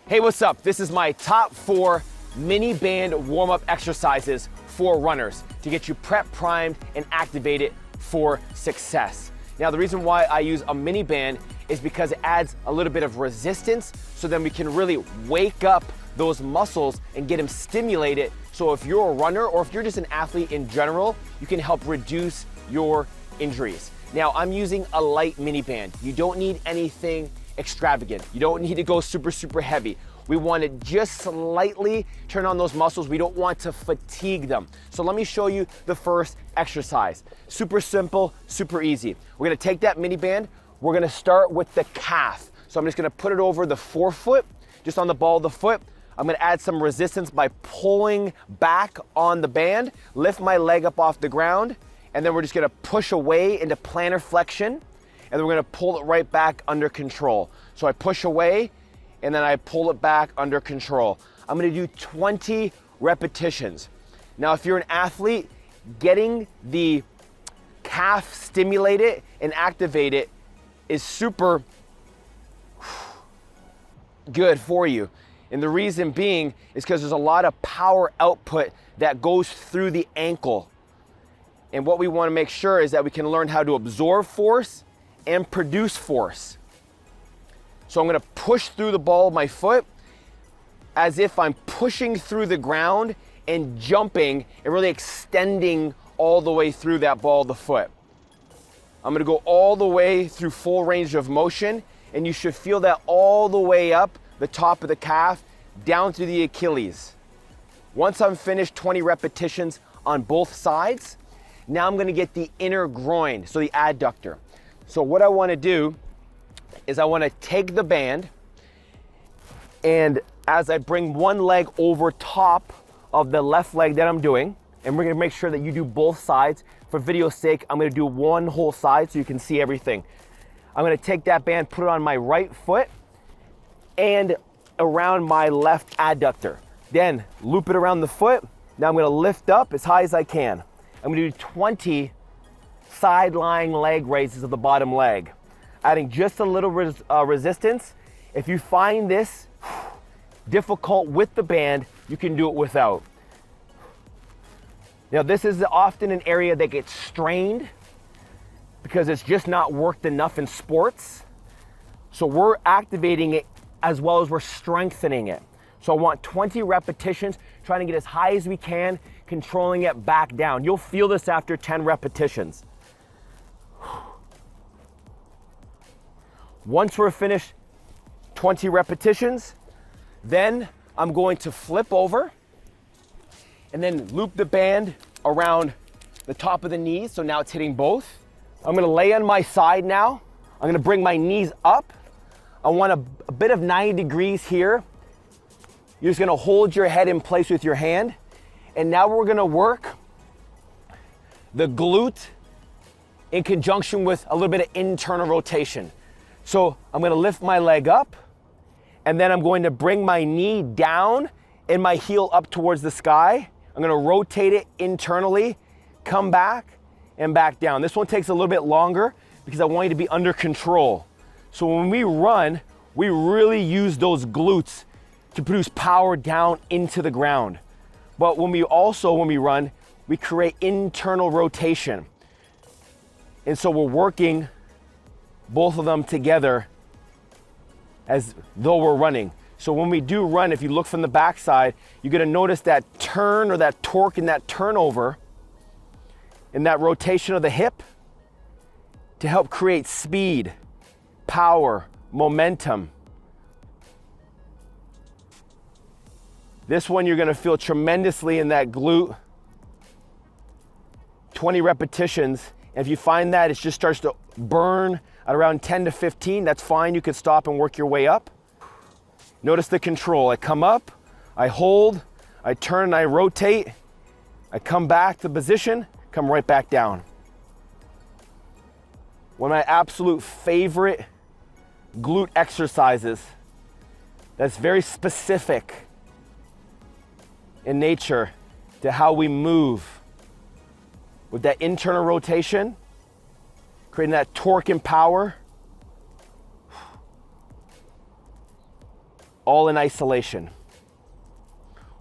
Hey, what's up? This is my top 4 mini band warm-up exercises for runners to get you prep, primed, and activated for success. Now, the reason why I use a mini band is because it adds a little bit of resistance, so then we can really wake up those muscles and get them stimulated. So if you're a runner or if you're just an athlete in general, you can help reduce your injuries. Now, I'm using a light mini band. You don't need anything extravagant. You don't need to go super heavy. We want to just slightly turn on those muscles. We don't want to fatigue them. So let me show you the first exercise. Super simple, super easy. We're gonna take that mini band. We're gonna start with the calf. So I'm just gonna put it over the forefoot, just on the ball of the foot. I'm gonna add some resistance by pulling back on the band, lift my leg up off the ground, and then we're just gonna push away into plantar flexion, and then we're gonna pull it right back under control. So I push away, and then I pull it back under control. I'm gonna do 20 repetitions. Now, if you're an athlete, getting the calf stimulated and activated is super good for you. And the reason being is because there's a lot of power output that goes through the ankle. And what we want to make sure is that we can learn how to absorb force and produce force. So I'm going to push through the ball of my foot as if I'm pushing through the ground and jumping and really extending all the way through that ball of the foot. I'm going to go all the way through full range of motion, and you should feel that all the way up the top of the calf down to the Achilles. Once I'm finished 20 repetitions on both sides, now I'm going to get the inner groin, so the adductor. So what I want to do is I want to take the band, and as I bring one leg over top of the left leg that I'm doing, and we're going to make sure that you do both sides. For video's sake, I'm going to do one whole side so you can see everything. I'm going to take that band, put it on my right foot and around my left adductor. Then loop it around the foot. Now I'm going to lift up as high as I can. I'm going to do 20 side-lying leg raises of the bottom leg, adding just a little resistance. If you find this difficult with the band, you can do it without. Now, this is often an area that gets strained because it's just not worked enough in sports. So we're activating it as well as we're strengthening it. So I want 20 repetitions, trying to get as high as we can, controlling it back down. You'll feel this after 10 repetitions. Once we're finished 20 repetitions, then I'm going to flip over and then loop the band around the top of the knees, so now it's hitting both. I'm gonna lay on my side now. I'm gonna bring my knees up. I want a bit of 90 degrees here. You're just gonna hold your head in place with your hand. And now we're gonna work the glute in conjunction with a little bit of internal rotation. So I'm gonna lift my leg up, and then I'm going to bring my knee down and my heel up towards the sky. I'm gonna rotate it internally, come back and back down. This one takes a little bit longer because I want you to be under control. So when we run, we really use those glutes to produce power down into the ground. But when we run, we create internal rotation. And so we're working both of them together as though we're running. So when we do run, if you look from the backside, you're gonna notice that turn or that torque and that turnover and that rotation of the hip to help create speed, power, momentum. This one you're gonna feel tremendously in that glute. 20 repetitions. And if you find that it just starts to burn at around 10 to 15, that's fine. You could stop and work your way up. Notice the control. I come up, I hold, I turn and I rotate, I come back to position, come right back down. One of my absolute favorite glute exercises that's very specific in nature to how we move with that internal rotation, creating that torque and power. all in isolation.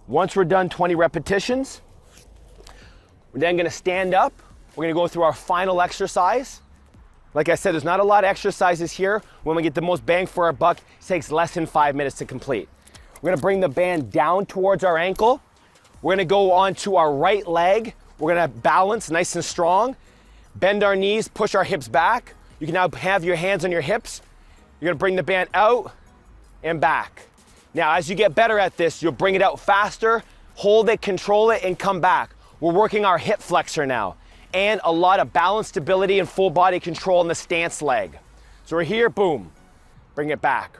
Once we're done 20 repetitions, we're then gonna stand up. We're gonna go through our final exercise. Like I said, there's not a lot of exercises here. When we get the most bang for our buck, it takes less than 5 minutes to complete. We're gonna bring the band down towards our ankle. We're gonna go onto our right leg. We're gonna balance nice and strong. Bend our knees, push our hips back. You can now have your hands on your hips. You're gonna bring the band out and back. Now, as you get better at this, you'll bring it out faster, hold it, control it, and come back. We're working our hip flexor now, and a lot of balance, stability, and full body control in the stance leg. So we're here, boom, bring it back.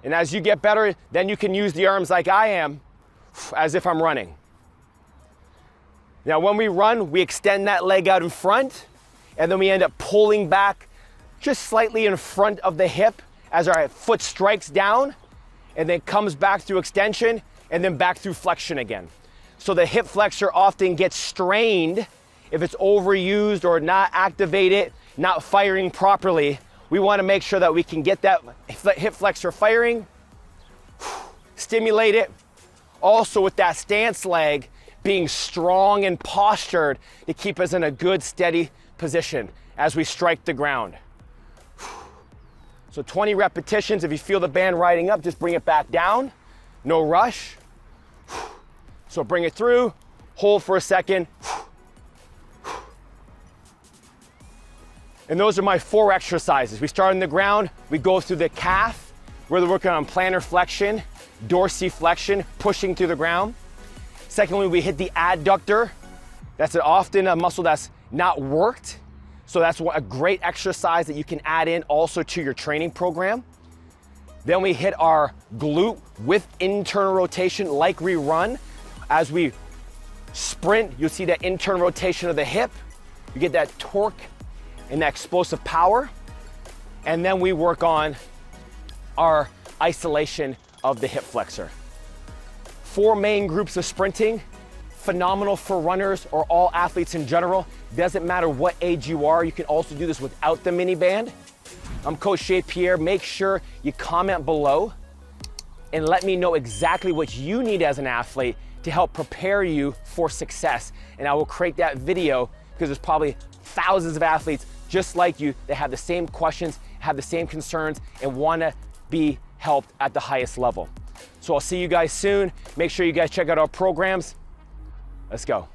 And as you get better, then you can use the arms like I am, as if I'm running. Now, when we run, we extend that leg out in front, and then we end up pulling back just slightly in front of the hip as our foot strikes down, and then comes back through extension, and then back through flexion again. So the hip flexor often gets strained if it's overused or not activated, not firing properly. We want to make sure that we can get that hip flexor firing, stimulate it. Also with that stance leg being strong and postured to keep us in a good steady position as we strike the ground. So 20 repetitions. If you feel the band riding up, just bring it back down. No rush. So bring it through, hold for a second. And those are my 4 exercises. We start on the ground, we go through the calf, we're working on plantar flexion, dorsiflexion, pushing through the ground. Secondly, we hit the adductor. That's often a muscle that's not worked. So that's a great exercise that you can add in also to your training program. Then we hit our glute with internal rotation like we run. As we sprint, you'll see that internal rotation of the hip. You get that torque and that explosive power. And then we work on our isolation of the hip flexor. 4 main groups of sprinting, phenomenal for runners or all athletes in general. Doesn't matter what age you are, you can also do this without the mini band. I'm Coach Shea Pierre. Make sure you comment below and let me know exactly what you need as an athlete to help prepare you for success. And I will create that video because there's probably thousands of athletes just like you that have the same questions, have the same concerns, and wanna be helped at the highest level. So I'll see you guys soon. Make sure you guys check out our programs. Let's go.